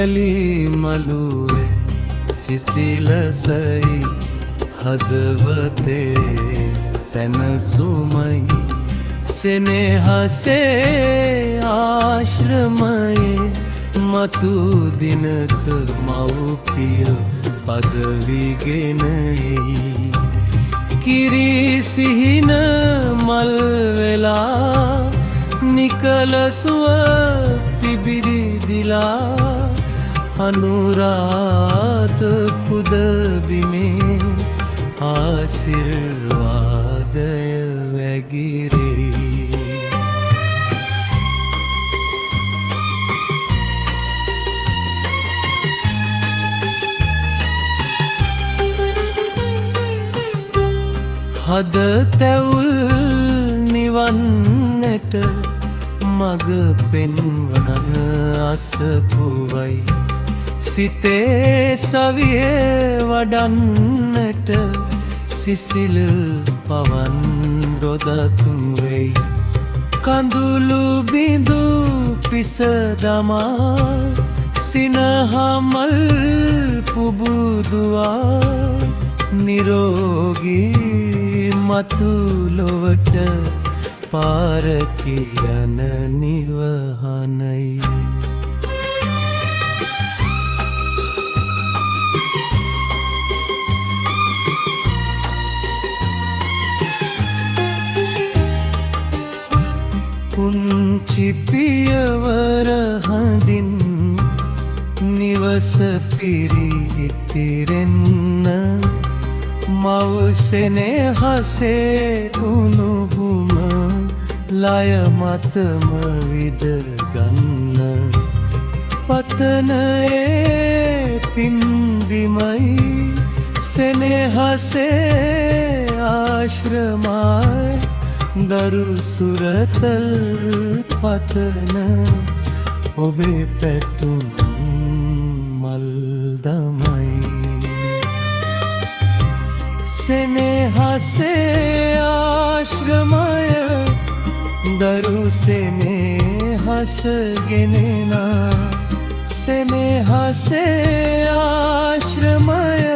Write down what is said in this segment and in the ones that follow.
වැලි මළුවේ සිසිලසයි හදවතේ සැනසුමයි සෙනෙහසේ ආශ්‍රමයේ මතු දිනක මව්පිය පදවිගෙනයි කිරි සිහින මල් වෙලා නිකලසුව පිබිරිදිලා අනුරාධ පුදබිමේ ආශිර්වාදය වැගිරේ හද තැවුල් නිවන්නට මග පෙන්වන අසපුවයි සිතේ සවියේ වඩන්නට සිසිල් පවන් රොදතුන් වෙයි කඳුළු බිඳු පිස දමා සිනහමල් පුබුදුවා නිරෝගී මතු ලොවට පාර කියන නිවහනයි පුංචි පියවර හඳින් නිවස පිරිතිරෙන්න මව සෙනෙහසේ උණුහුම ලය මතම විදගන්න පතනයේ පින්බිමයි සෙනෙහසේ ආශ්‍රමයි දරු සුරතල් පතන ඔබේ පැතුම් මල්දමයි සෙනෙහසේ ආශ්‍රමය දරු සෙනෙහසගෙනෙනා සෙනෙහසේ ආශ්‍රමය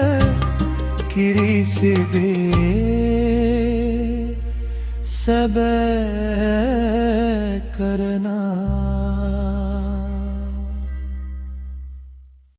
කිරිසිදේ සැබෑ කරනා